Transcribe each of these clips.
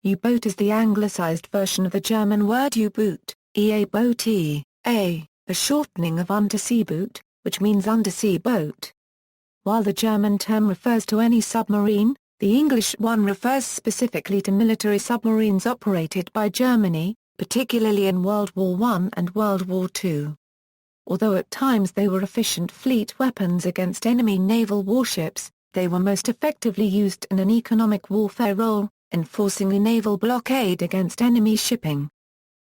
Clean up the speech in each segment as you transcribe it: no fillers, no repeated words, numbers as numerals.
U-boat is the anglicized version of the German word U-boot, E-A-boat, a shortening of undersea boot, which means undersea boat. While the German term refers to any submarine, the English one refers specifically to military submarines operated by Germany, particularly in World War I and World War II. Although at times they were efficient fleet weapons against enemy naval warships, they were most effectively used in an economic warfare role, enforcing a naval blockade against enemy shipping.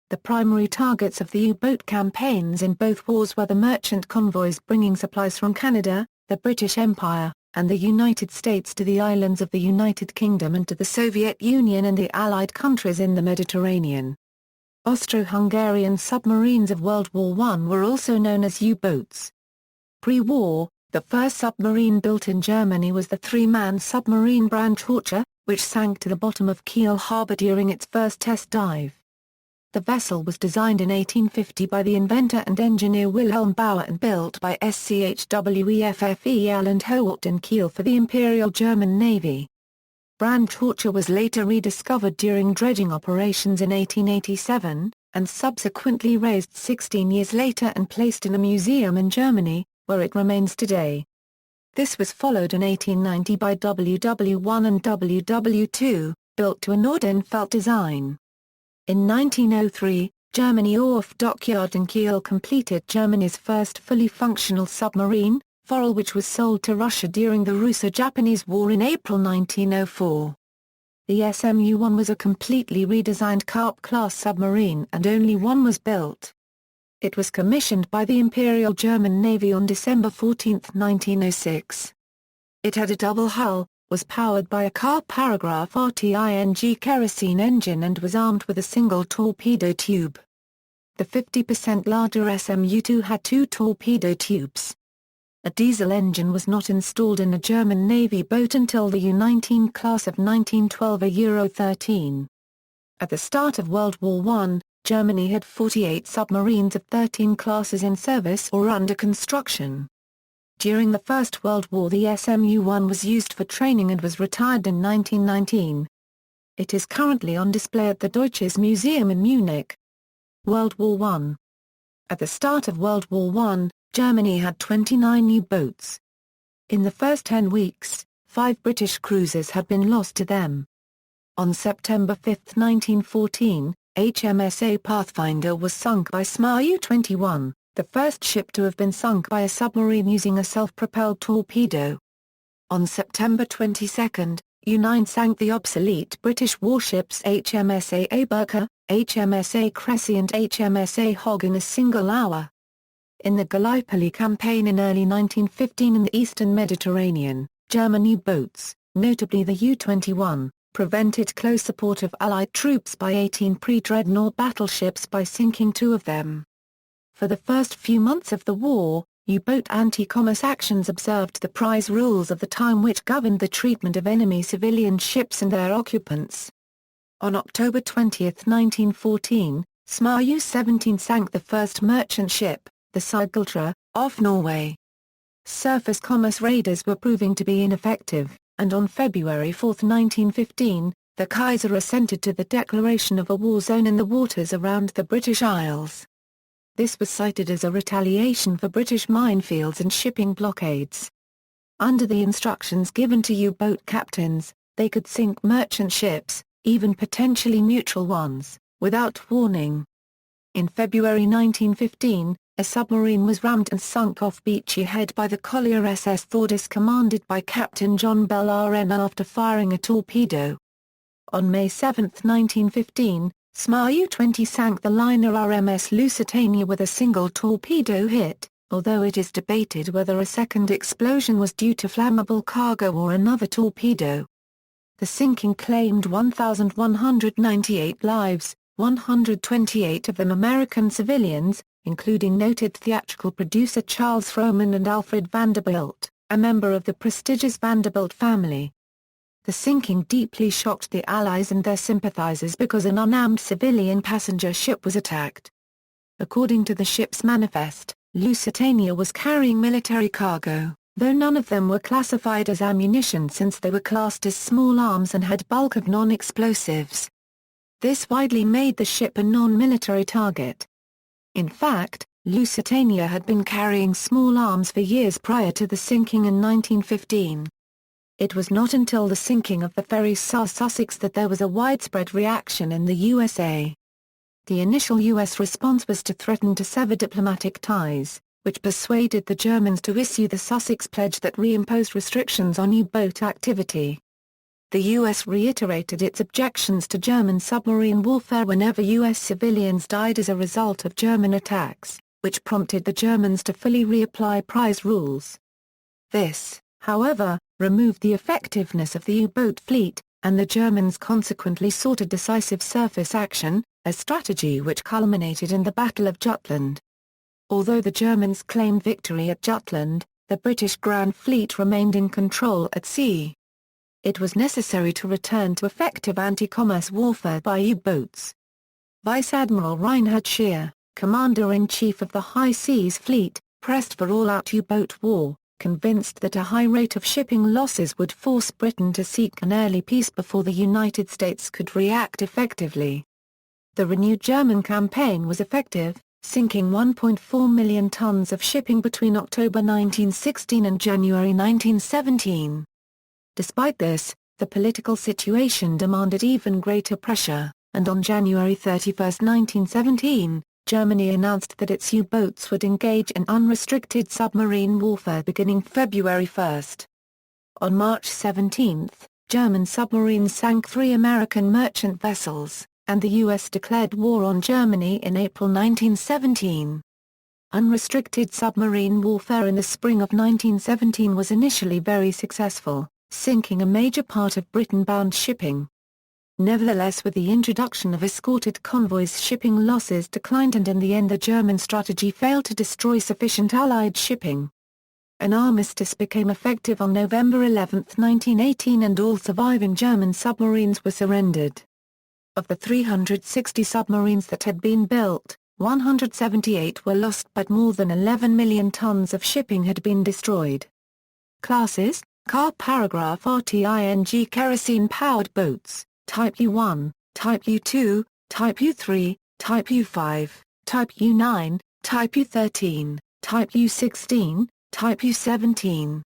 The primary targets of the U-boat campaigns in both wars were the merchant convoys bringing supplies from Canada, the British Empire, and the United States to the islands of the United Kingdom and to the Soviet Union and the Allied countries in the Mediterranean. Austro-Hungarian submarines of World War I were also known as U-boats. Pre-war, the first submarine built in Germany was the three-man submarine Brandtorcher, which sank to the bottom of Kiel harbor during its first test dive. The vessel was designed in 1850 by the inventor and engineer Wilhelm Bauer and built by SCHWEFFEL and Howat in Kiel for the Imperial German Navy. Brandtorcher was later rediscovered during dredging operations in 1887, and subsequently raised 16 years later and placed in a museum in Germany, where it remains today. This was followed in 1890 by WW1 and WW2, built to a Nordenfeldt design. In 1903, Germany Orff Dockyard in Kiel completed Germany's first fully functional submarine, Peril, which was sold to Russia during the Russo-Japanese War in April 1904. The Smu One was a completely redesigned Karp-class submarine and only one was built. It was commissioned by the Imperial German Navy on December 14, 1906. It had a double hull, was powered by a Karp-paragraph RTING kerosene engine and was armed with a single torpedo tube. The 50% larger Smu-2 had two torpedo tubes. A diesel engine was not installed in a German Navy boat until the U-19 class of 1912, a Euro 13. At the start of World War I, Germany had 48 submarines of 13 classes in service or under construction. During the First World War the Smu One was used for training and was retired in 1919. It is currently on display at the Deutsches Museum in Munich. World War I. At the start of World War I, Germany had 29 U-boats. In the first 10 weeks, 5 British cruisers had been lost to them. On September 5, 1914, HMS Pathfinder was sunk by Smu 21, the first ship to have been sunk by a submarine using a self-propelled torpedo. On September 22, U-9 sank the obsolete British warships HMS Abercur, HMS Cressy and HMS Hogg in a single hour. In the Gallipoli campaign in early 1915 in the eastern Mediterranean, German U-boats, notably the U-21, prevented close support of Allied troops by 18 pre-dreadnought battleships by sinking 2 of them. For the first few months of the war, U-boat anti-commerce actions observed the prize rules of the time which governed the treatment of enemy civilian ships and their occupants. On October 20, 1914, Smu 17 sank the first merchant ship, the Sigultra, off Norway. Surface commerce raiders were proving to be ineffective, and on February 4, 1915, the Kaiser assented to the declaration of a war zone in the waters around the British Isles. This was cited as a retaliation for British minefields and shipping blockades. Under the instructions given to U-boat captains, they could sink merchant ships, even potentially neutral ones, without warning. In February 1915, a submarine was rammed and sunk off Beachy Head by the collier SS Thordis commanded by Captain John Bell RN after firing a torpedo. On May 7, 1915, Smu 20 sank the liner RMS Lusitania with a single torpedo hit, although it is debated whether a second explosion was due to flammable cargo or another torpedo. The sinking claimed 1,198 lives, 128 of them American civilians, including noted theatrical producer Charles Frohman and Alfred Vanderbilt, a member of the prestigious Vanderbilt family. The sinking deeply shocked the Allies and their sympathizers because an unarmed civilian passenger ship was attacked. According to the ship's manifest, Lusitania was carrying military cargo, though none of them were classified as ammunition since they were classed as small arms and had bulk of non-explosives. This widely made the ship a non-military target. In fact, Lusitania had been carrying small arms for years prior to the sinking in 1915. It was not until the sinking of the ferry Sussex that there was a widespread reaction in the USA. The initial U.S. response was to threaten to sever diplomatic ties, which persuaded the Germans to issue the Sussex Pledge that reimposed restrictions on U-boat activity. The U.S. reiterated its objections to German submarine warfare whenever U.S. civilians died as a result of German attacks, which prompted the Germans to fully reapply prize rules. This, however, removed the effectiveness of the U-boat fleet, and the Germans consequently sought a decisive surface action, a strategy which culminated in the Battle of Jutland. Although the Germans claimed victory at Jutland, the British Grand Fleet remained in control at sea. It was necessary to return to effective anti-commerce warfare by U-boats. Vice Admiral Reinhard Scheer, Commander-in-Chief of the High Seas Fleet, pressed for all-out U-boat war, convinced that a high rate of shipping losses would force Britain to seek an early peace before the United States could react effectively. The renewed German campaign was effective, sinking 1.4 million tons of shipping between October 1916 and January 1917. Despite this, the political situation demanded even greater pressure, and on January 31, 1917, Germany announced that its U-boats would engage in unrestricted submarine warfare beginning February 1. On March 17, German submarines sank 3 American merchant vessels, and the U.S. declared war on Germany in April 1917. Unrestricted submarine warfare in the spring of 1917 was initially very successful, sinking a major part of Britain-bound shipping. Nevertheless, with the introduction of escorted convoys, shipping losses declined, and in the end the German strategy failed to destroy sufficient Allied shipping. An armistice became effective on November 11, 1918, and all surviving German submarines were surrendered. Of the 360 submarines that had been built, 178 were lost, but more than 11 million tons of shipping had been destroyed. Classes: Car paragraph RTING kerosene-powered boats, Type U1, Type U2, Type U3, Type U5, Type U9, Type U13, Type U16, Type U17.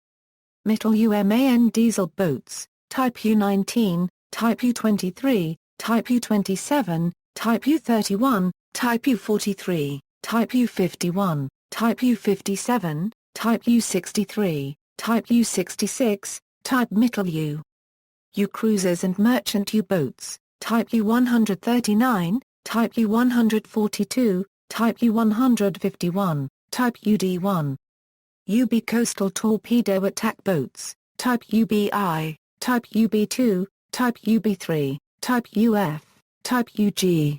Mittel UMAN diesel boats, Type U19, Type U23, Type U27, Type U31, Type U43, Type U51, Type U57, Type U63, Type U66, Type Mittel U. U cruisers and merchant U-boats, Type U-139, Type U-142, Type U-151, Type UD-1. UB coastal torpedo attack boats, Type UBI, Type UB-2, Type UB-3, Type UF, Type UG.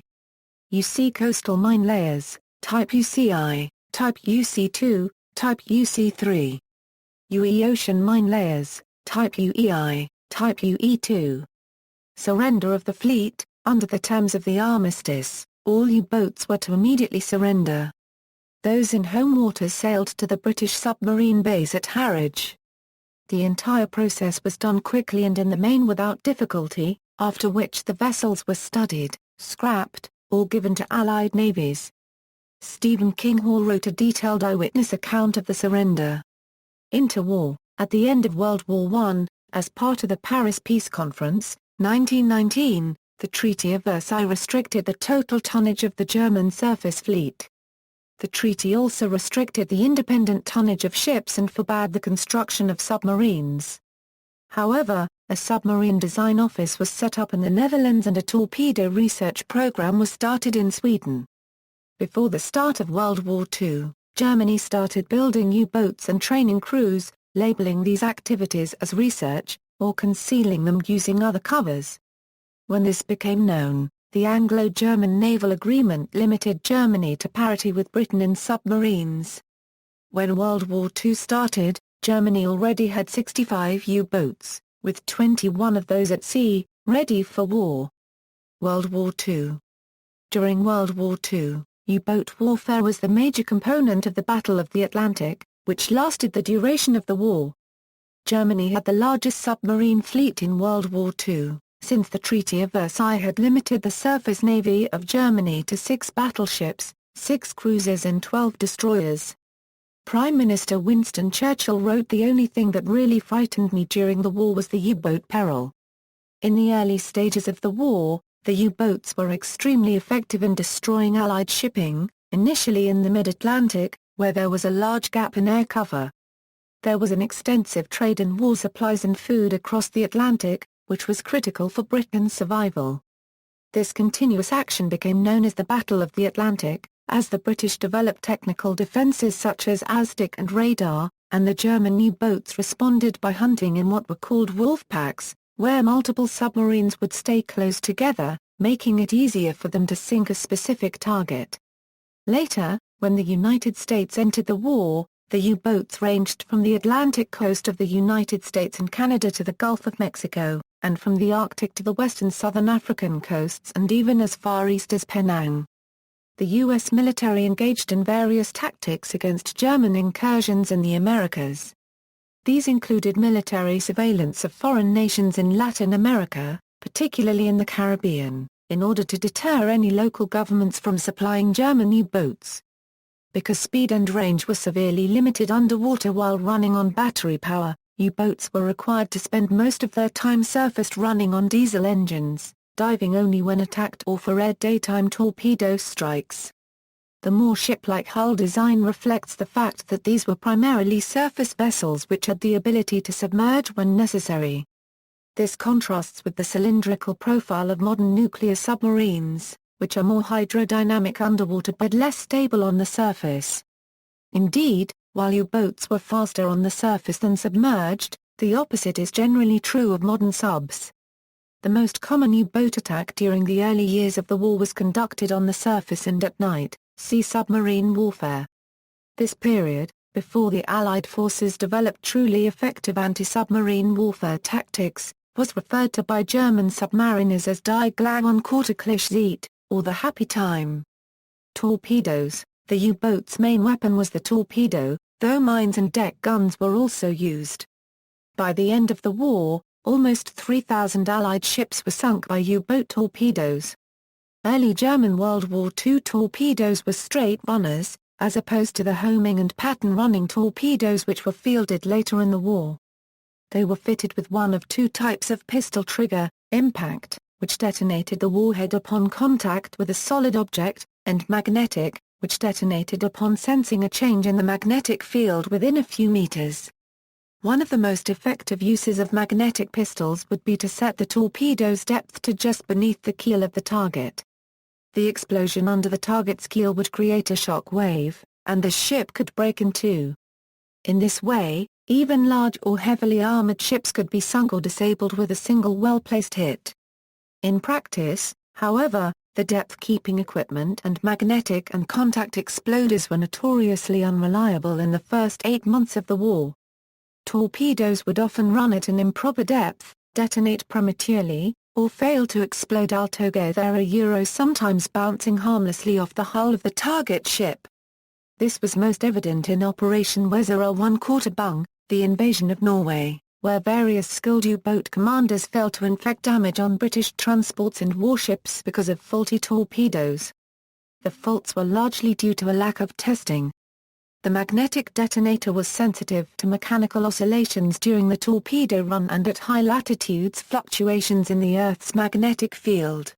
UC coastal mine layers, Type UCI, Type UC-2, Type UC-3. UE ocean mine layers, Type UEI, Type UE-2. Surrender of the fleet: under the terms of the armistice, all U-boats were to immediately surrender. Those in home waters sailed to the British submarine base at Harwich. The entire process was done quickly and in the main without difficulty, after which the vessels were studied, scrapped, or given to Allied navies. Stephen Kinghall wrote a detailed eyewitness account of the surrender. Interwar: at the end of World War I, as part of the Paris Peace Conference, 1919, the Treaty of Versailles restricted the total tonnage of the German surface fleet. The treaty also restricted the independent tonnage of ships and forbade the construction of submarines. However, a submarine design office was set up in the Netherlands and a torpedo research program was started in Sweden. Before the start of World War II, Germany started building U-boats and training crews, labeling these activities as research, or concealing them using other covers. When this became known, the Anglo-German naval agreement limited Germany to parity with Britain in submarines. When World War II started, Germany already had 65 U-boats, with 21 of those at sea, ready for war. World War II. During World War II, U-boat warfare was the major component of the Battle of the Atlantic, which lasted the duration of the war. Germany had the largest submarine fleet in World War II, since the Treaty of Versailles had limited the surface navy of Germany to 6 battleships, 6 cruisers and 12 destroyers. Prime Minister Winston Churchill wrote, "The only thing that really frightened me during the war was the U-boat Peril." In the early stages of the war, the U-boats were extremely effective in destroying Allied shipping, initially in the mid-Atlantic, where there was a large gap in air cover. There was an extensive trade in war supplies and food across the Atlantic, which was critical for Britain's survival. This continuous action became known as the Battle of the Atlantic, as the British developed technical defences such as Acoustic and radar, and the German U-boats responded by hunting in what were called wolf packs, where multiple submarines would stay close together, making it easier for them to sink a specific target. Later, when the United States entered the war, the U-boats ranged from the Atlantic coast of the United States and Canada to the Gulf of Mexico, and from the Arctic to the west and southern African coasts and even as far east as Penang. The U.S. military engaged in various tactics against German incursions in the Americas. These included military surveillance of foreign nations in Latin America, particularly in the Caribbean, in order to deter any local governments from supplying German U-boats. Because speed and range were severely limited underwater while running on battery power, U-boats were required to spend most of their time surfaced running on diesel engines, diving only when attacked or for air daytime torpedo strikes. The more ship-like hull design reflects the fact that these were primarily surface vessels which had the ability to submerge when necessary. This contrasts with the cylindrical profile of modern nuclear submarines, which are more hydrodynamic underwater but less stable on the surface. Indeed, while U-boats were faster on the surface than submerged, the opposite is generally true of modern subs. The most common U-boat attack during the early years of the war was conducted on the surface and at night, see submarine warfare. This period, before the Allied forces developed truly effective anti-submarine warfare tactics, was referred to by German submariners as Die Glang-on-Kortekliche Zeit, or the happy time. Torpedoes. The U-boat's main weapon was the torpedo, though mines and deck guns were also used. By the end of the war, almost 3,000 Allied ships were sunk by U-boat torpedoes. Early German World War II torpedoes were straight runners, as opposed to the homing and pattern running torpedoes which were fielded later in the war. They were fitted with one of 2 types of pistol trigger, impact, which detonated the warhead upon contact with a solid object, and magnetic, which detonated upon sensing a change in the magnetic field within a few meters. One of the most effective uses of magnetic pistols would be to set the torpedo's depth to just beneath the keel of the target. The explosion under the target's keel would create a shock wave, and the ship could break in two. In this way, even large or heavily armored ships could be sunk or disabled with a single well-placed hit. In practice, however, the depth-keeping equipment and magnetic and contact exploders were notoriously unreliable in the first 8 months of the war. Torpedoes would often run at an improper depth, detonate prematurely, or fail to explode altogether, sometimes bouncing harmlessly off the hull of the target ship. This was most evident in Operation Weser 1/4 Bung, the invasion of Norway, where various skilled U-boat commanders failed to inflict damage on British transports and warships because of faulty torpedoes. The faults were largely due to a lack of testing. The magnetic detonator was sensitive to mechanical oscillations during the torpedo run and at high latitudes fluctuations in the Earth's magnetic field.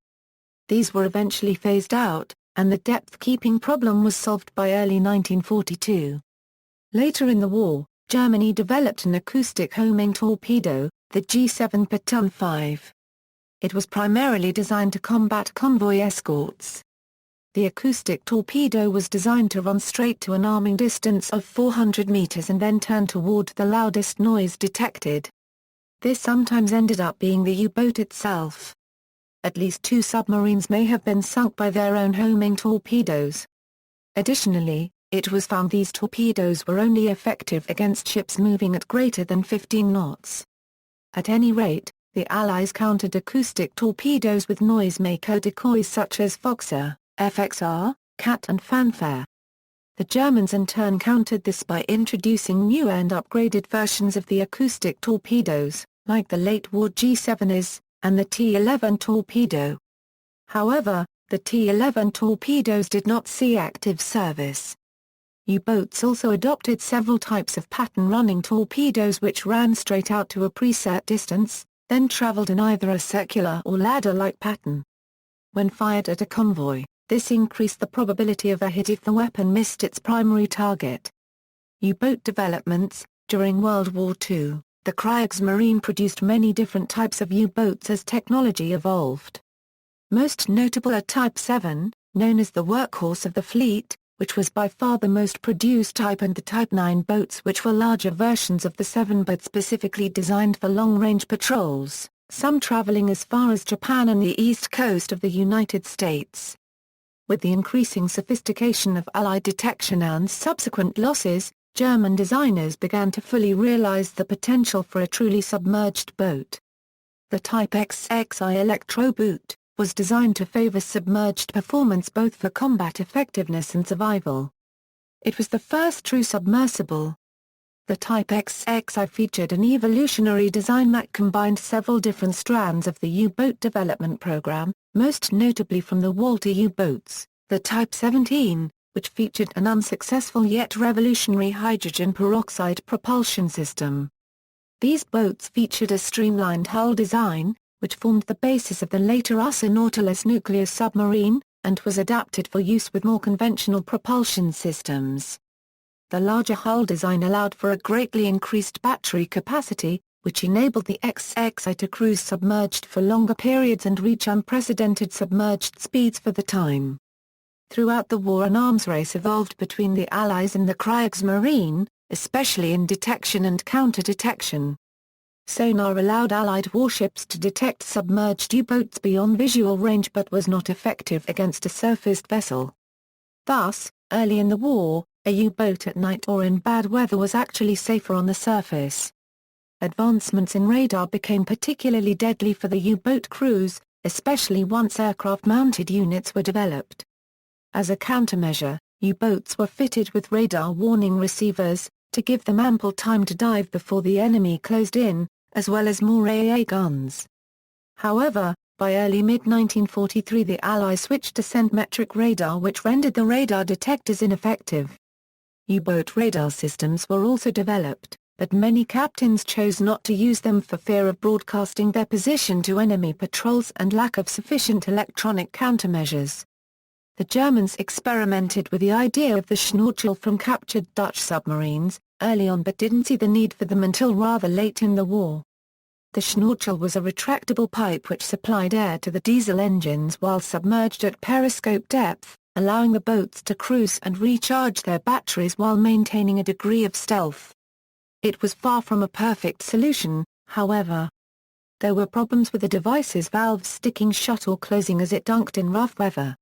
These were eventually phased out, and the depth-keeping problem was solved by early 1942. Later in the war, Germany developed an acoustic homing torpedo, the G7 Patton 5. It was primarily designed to combat convoy escorts. The acoustic torpedo was designed to run straight to an arming distance of 400 meters and then turn toward the loudest noise detected. This sometimes ended up being the U-boat itself. At least 2 submarines may have been sunk by their own homing torpedoes. Additionally, it was found these torpedoes were only effective against ships moving at greater than 15 knots. At any rate, the Allies countered acoustic torpedoes with noisemaker decoys such as Foxer, FXR, Cat and Fanfare. The Germans in turn countered this by introducing newer and upgraded versions of the acoustic torpedoes, like the late-war G7s, and the T-11 Torpedo. However, the T-11 Torpedoes did not see active service. U-boats also adopted several types of pattern-running torpedoes which ran straight out to a preset distance, then traveled in either a circular or ladder-like pattern. When fired at a convoy, this increased the probability of a hit if the weapon missed its primary target. U-boat developments. During World War II, the Kriegsmarine produced many different types of U-boats as technology evolved. Most notable are Type 7, known as the workhorse of the fleet, which was by far the most produced type, and the Type 9 boats, which were larger versions of the 7 but specifically designed for long-range patrols, some traveling as far as Japan and the east coast of the United States. With the increasing sophistication of Allied detection and subsequent losses, German designers began to fully realize the potential for a truly submerged boat. The Type XXI electro-boot was designed to favor submerged performance both for combat effectiveness and survival. It was the first true submersible. The Type XXI featured an evolutionary design that combined several different strands of the U-boat development program, most notably from the Walter U-boats, the Type 17, which featured an unsuccessful yet revolutionary hydrogen peroxide propulsion system. These boats featured a streamlined hull design, which formed the basis of the later USA Nautilus nuclear submarine, and was adapted for use with more conventional propulsion systems. The larger hull design allowed for a greatly increased battery capacity, which enabled the XXI to cruise submerged for longer periods and reach unprecedented submerged speeds for the time. Throughout the war, an arms race evolved between the Allies and the Kriegsmarine, especially in detection and counter-detection. Sonar allowed Allied warships to detect submerged U-boats beyond visual range but was not effective against a surfaced vessel. Thus, early in the war, a U-boat at night or in bad weather was actually safer on the surface. Advancements in radar became particularly deadly for the U-boat crews, especially once aircraft-mounted units were developed. As a countermeasure, U-boats were fitted with radar warning receivers, to give them ample time to dive before the enemy closed in, as well as more AA guns. However, by early mid-1943 the Allies switched to centimetric radar, which rendered the radar detectors ineffective. U-boat radar systems were also developed, but many captains chose not to use them for fear of broadcasting their position to enemy patrols and lack of sufficient electronic countermeasures. The Germans experimented with the idea of the Schnorchel from captured Dutch submarines, early on, but didn't see the need for them until rather late in the war. The Schnorchel was a retractable pipe which supplied air to the diesel engines while submerged at periscope depth, allowing the boats to cruise and recharge their batteries while maintaining a degree of stealth. It was far from a perfect solution, however. There were problems with the device's valves sticking shut or closing as it dunked in rough weather.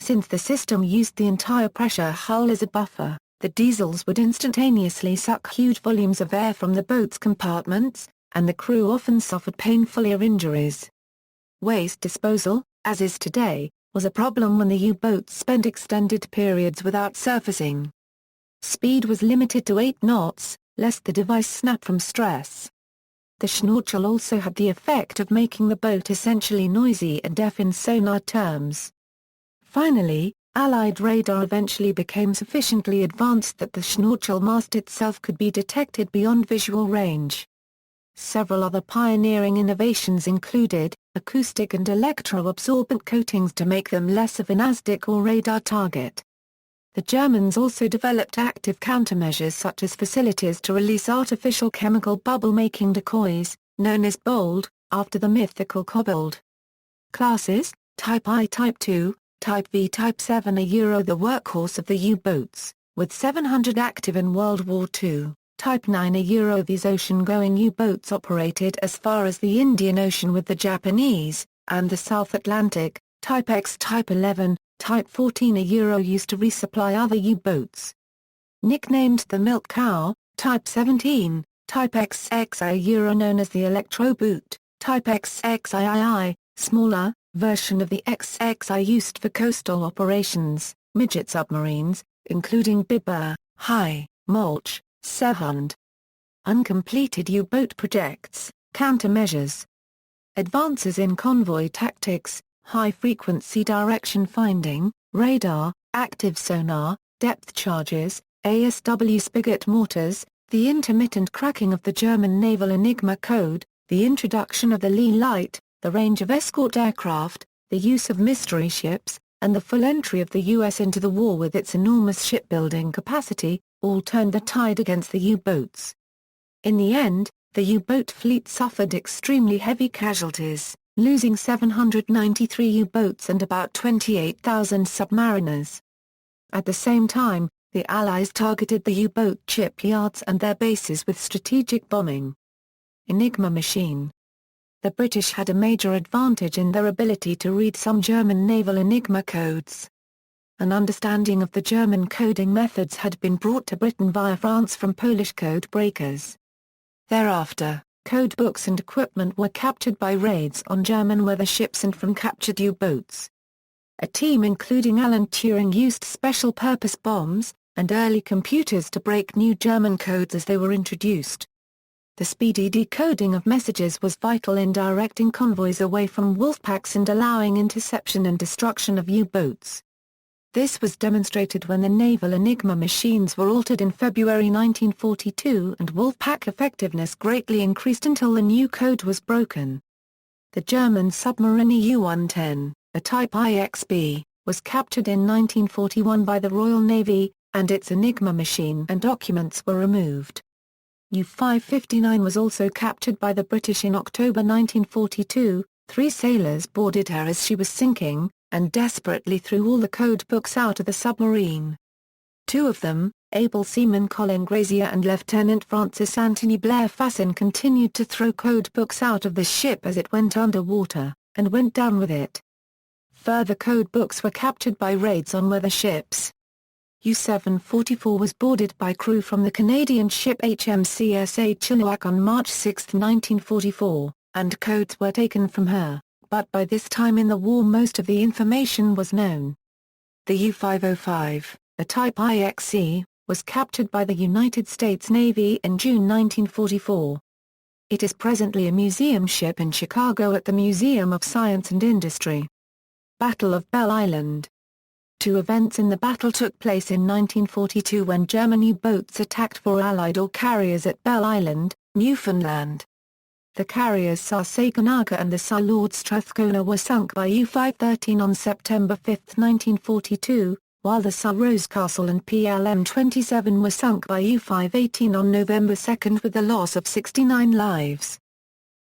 Since the system used the entire pressure hull as a buffer, the diesels would instantaneously suck huge volumes of air from the boat's compartments, and the crew often suffered painful ear injuries. Waste disposal, as is today, was a problem when the U-boats spent extended periods without surfacing. Speed was limited to 8 knots, lest the device snap from stress. The Schnorchel also had the effect of making the boat essentially noisy and deaf in sonar terms. Finally, Allied radar eventually became sufficiently advanced that the Schnorchel mast itself could be detected beyond visual range. Several other pioneering innovations included acoustic and electro-absorbent coatings to make them less of an ASDIC or radar target. The Germans also developed active countermeasures such as facilities to release artificial chemical bubble-making decoys, known as BOLD, after the mythical kobold. Classes: Type I, Type II, Type V, Type 7 are the workhorse of the U-boats, with 700 active in World War II. Type 9 are these ocean-going U-boats operated as far as the Indian Ocean with the Japanese, and the South Atlantic. Type X, Type 11, Type 14 are used to resupply other U-boats. Nicknamed the Milk Cow, Type 17, Type XXI are known as the Electro-boot, Type XXIII, smaller, version of the XXI used for coastal operations, midget submarines, including Bibber, High, Mulch, Serhund. Uncompleted U-boat projects, countermeasures. advances in convoy tactics, high-frequency direction finding, radar, active sonar, depth charges, ASW spigot mortars, the intermittent cracking of the German naval Enigma code, the introduction of the Lee light, the range of escort aircraft, the use of mystery ships, and the full entry of the U.S. into the war with its enormous shipbuilding capacity, all turned the tide against the U-boats. In the end, the U-boat fleet suffered extremely heavy casualties, losing 793 U-boats and about 28,000 submariners. At the same time, the Allies targeted the U-boat shipyards and their bases with strategic bombing. Enigma machine. The British had a major advantage in their ability to read some German naval Enigma codes. An understanding of the German coding methods had been brought to Britain via France from Polish code breakers. Thereafter, code books and equipment were captured by raids on German weather ships and from captured U-boats. A team including Alan Turing used special-purpose bombs and early computers to break new German codes as they were introduced. The speedy decoding of messages was vital in directing convoys away from wolfpacks and allowing interception and destruction of U-boats. This was demonstrated when the naval Enigma machines were altered in February 1942 and wolfpack effectiveness greatly increased until the new code was broken. The German submarine U-110, a Type IXB, was captured in 1941 by the Royal Navy, and its Enigma machine and documents were removed. U-559 was also captured by the British in October 1942. 3 sailors boarded her as she was sinking, and desperately threw all the code books out of the submarine. 2 of them, able seaman Colin Grazier and Lieutenant Francis Anthony Blair Fassin, continued to throw code books out of the ship as it went underwater, and went down with it. Further code books were captured by raids on weather ships. U-744 was boarded by crew from the Canadian ship HMCSA Chilliwack on March 6, 1944, and codes were taken from her, but by this time in the war most of the information was known. The U-505, a Type IXC, was captured by the United States Navy in June 1944. It is presently a museum ship in Chicago at the Museum of Science and Industry. Battle of Belle Island. 2 events in the battle took place in 1942 when German U-boats attacked 4 Allied ore carriers at Belle Island, Newfoundland. The carriers Tsar Saganaga and the Tsar Lord Strathcona were sunk by U-513 on September 5, 1942, while the Tsar Rosecastle and PLM-27 were sunk by U-518 on November 2 with the loss of 69 lives.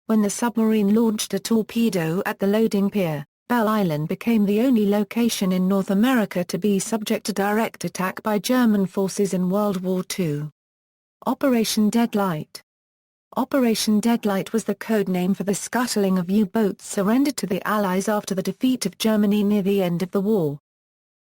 When the submarine launched a torpedo at the loading pier, Belle Island became the only location in North America to be subject to direct attack by German forces in World War II. Operation Deadlight. Operation Deadlight was the code name for the scuttling of U-boats surrendered to the Allies after the defeat of Germany near the end of the war.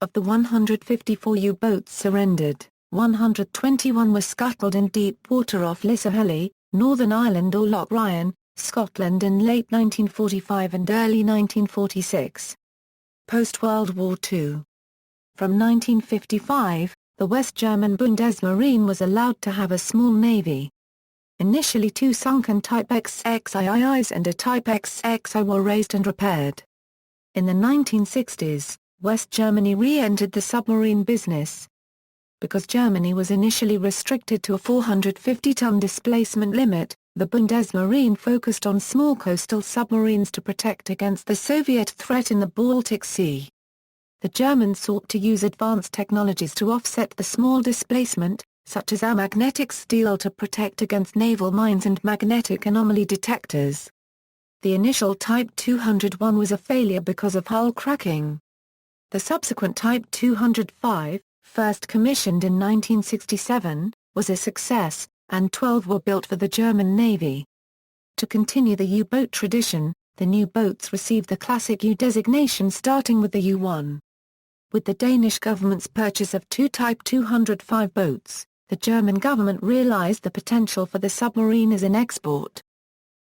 Of the 154 U-boats surrendered, 121 were scuttled in deep water off Lissahelly, Northern Ireland or Loch Ryan, Scotland in late 1945 and early 1946. Post-World War II. From 1955, the West German Bundesmarine was allowed to have a small navy. Initially 2 sunken Type XXIIs and a Type XXI were raised and repaired. In the 1960s, West Germany re-entered the submarine business. Because Germany was initially restricted to a 450-ton displacement limit, the Bundesmarine focused on small coastal submarines to protect against the Soviet threat in the Baltic Sea. The Germans sought to use advanced technologies to offset the small displacement, such as amagnetic steel to protect against naval mines and magnetic anomaly detectors. The initial Type 201 was a failure because of hull cracking. The subsequent Type 205, first commissioned in 1967, was a success, and 12 were built for the German Navy. To continue the U-boat tradition, the new boats received the Classic U designation starting with the U-1. With the Danish government's purchase of 2 Type 205 boats, the German government realized the potential for the submarine as an export.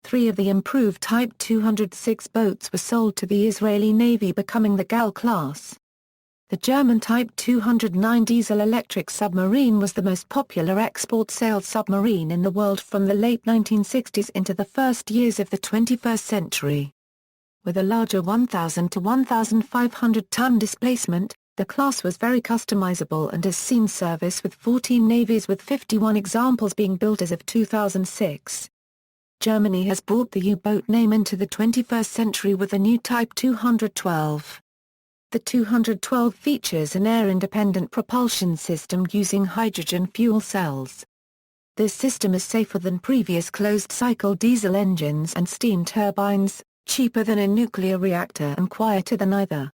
3 of the improved Type 206 boats were sold to the Israeli Navy, becoming the Gal class. The German Type 209 diesel-electric submarine was the most popular export-sales submarine in the world from the late 1960s into the first years of the 21st century. With a larger 1,000 to 1,500-ton displacement, the class was very customizable and has seen service with 14 navies, with 51 examples being built as of 2006. Germany has brought the U-boat name into the 21st century with the new Type 212. The 212 features an air-independent propulsion system using hydrogen fuel cells. This system is safer than previous closed-cycle diesel engines and steam turbines, cheaper than a nuclear reactor and quieter than either.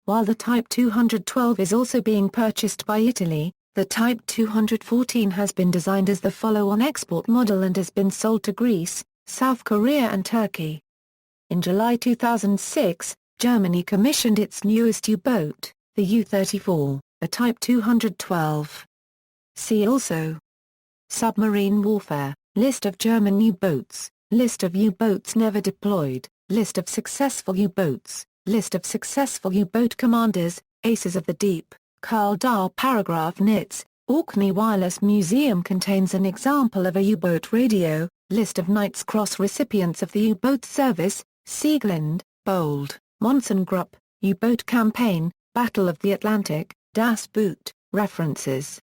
While the Type 212 is also being purchased by Italy, the Type 214 has been designed as the follow-on export model and has been sold to Greece, South Korea and Turkey. In July 2006, Germany commissioned its newest U-boat, the U-34, a Type 212. See also: Submarine Warfare, List of German U-boats, List of U-boats never deployed, List of successful U-boats, List of successful U-boat commanders, Aces of the Deep, Carl Dahl. Paragraph NITS, Orkney Wireless Museum contains an example of a U-boat radio, List of Knight's Cross recipients of the U-boat service, Sieglinde, Bold. Monsengrupp, U-boat campaign, Battle of the Atlantic, Das Boot, references.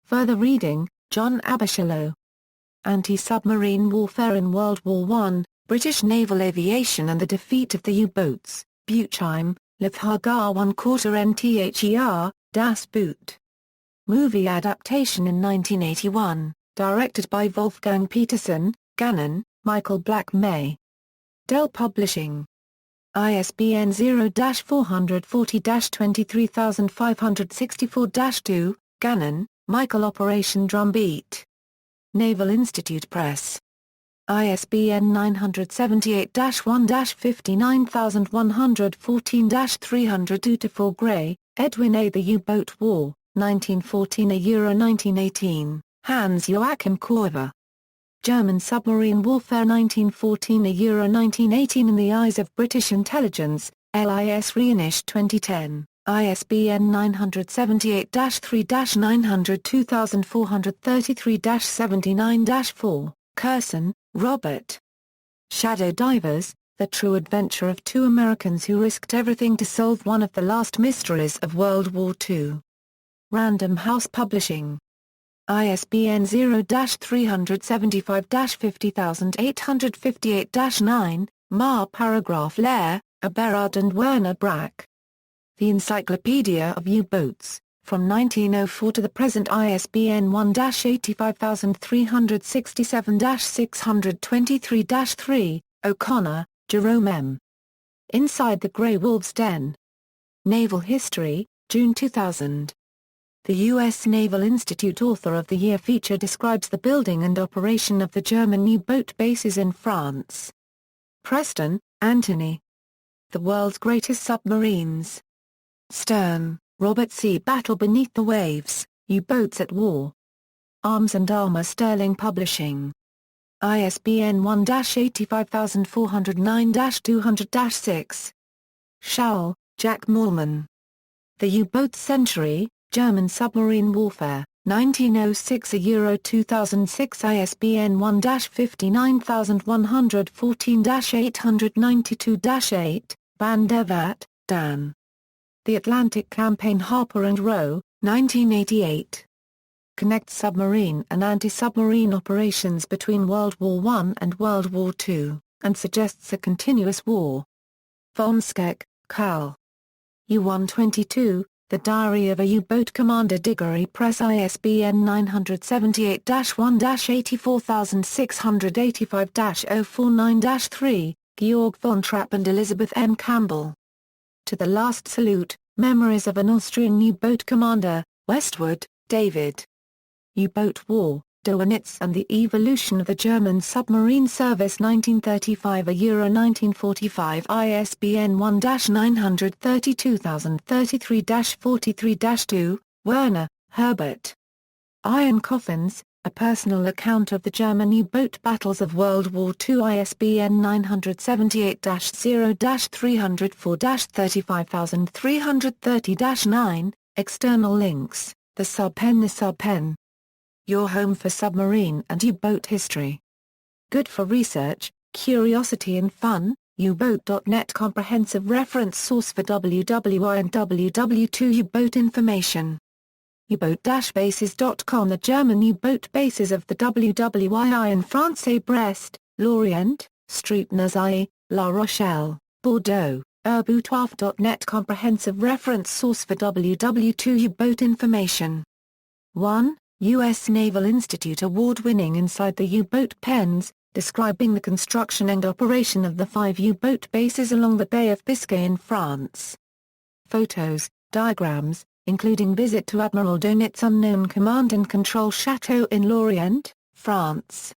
Further reading, John Abasolo. Anti-Submarine Warfare in World War I, British Naval Aviation and the Defeat of the U-Boats, Buchheim, Lefhagar 1/4 NTHER, Das Boot. Movie adaptation in 1981, directed by Wolfgang Petersen, Gannon, Michael Black May. Dell Publishing. ISBN 0-440-23564-2, Gannon, Michael. Operation Drumbeat. Naval Institute Press. ISBN 978-1-59114-302-4 Gray, Edwin A. The U-Boat War, 1914–1918, Hans-Joachim Korver. German Submarine Warfare 1914–1918 in the Eyes of British Intelligence, LIS Rhenish 2010, ISBN 978-3-902433-79-4, Curson, Robert. Shadow Divers, The True Adventure of Two Americans Who Risked Everything to Solve One of the Last Mysteries of World War II. Random House Publishing. ISBN 0-375-50858-9, Mar. Paragraph Lair, Aberard and Werner Brack. The Encyclopedia of U-Boats, from 1904 to the present. ISBN 1-85067-623-3, O'Connor, Jerome M. Inside the Grey Wolf's Den. Naval History, June 2000. The U.S. Naval Institute Author of the Year feature describes the building and operation of the German U-boat bases in France. Preston, Anthony. The World's Greatest Submarines. Stern, Robert C. Battle Beneath the Waves, U-Boats at War. Arms and Armor Sterling Publishing. ISBN 1-85409-200-6. Schauel, Jack Moorman. The U-Boat Century, German Submarine Warfare, 1906–2006. ISBN 1-59114-892-8, Van der Vat, Dan. The Atlantic Campaign. Harper and Row, 1988. Connects submarine and anti-submarine operations between World War I and World War II, and suggests a continuous war. Von Schreck, Karl. U-122, The Diary of a U-Boat Commander. Diggory Press. ISBN 978-84685-049-3, Georg von Trapp and Elizabeth M. Campbell. To the Last Salute, Memories of an Austrian U-Boat Commander, Westwood, David. U-Boat War, Dönitz and the Evolution of the German Submarine Service 1935–1945. ISBN 1-932033-43-2, Werner, Herbert. Iron Coffins, A personal account of the German U-boat battles of World War II, ISBN 978-0-304-35330-9, external links, The Subpen. Your home for submarine and U-boat history. Good for research, curiosity and fun, U-boat.net comprehensive reference source for WWI and WW2 U-boat information. U-boat-bases.com. The German U-boat bases of the WWII in France: Brest, Lorient, Streetnersee, La Rochelle, Bordeaux. Urboutoif.net comprehensive reference source for WW2 U-boat information. 1. U.S. Naval Institute award-winning Inside the U-Boat Pens, describing the construction and operation of the 5 U-boat bases along the Bay of Biscay in France. Photos, diagrams, including visit to Admiral Donit's unknown command and control chateau in Lorient, France.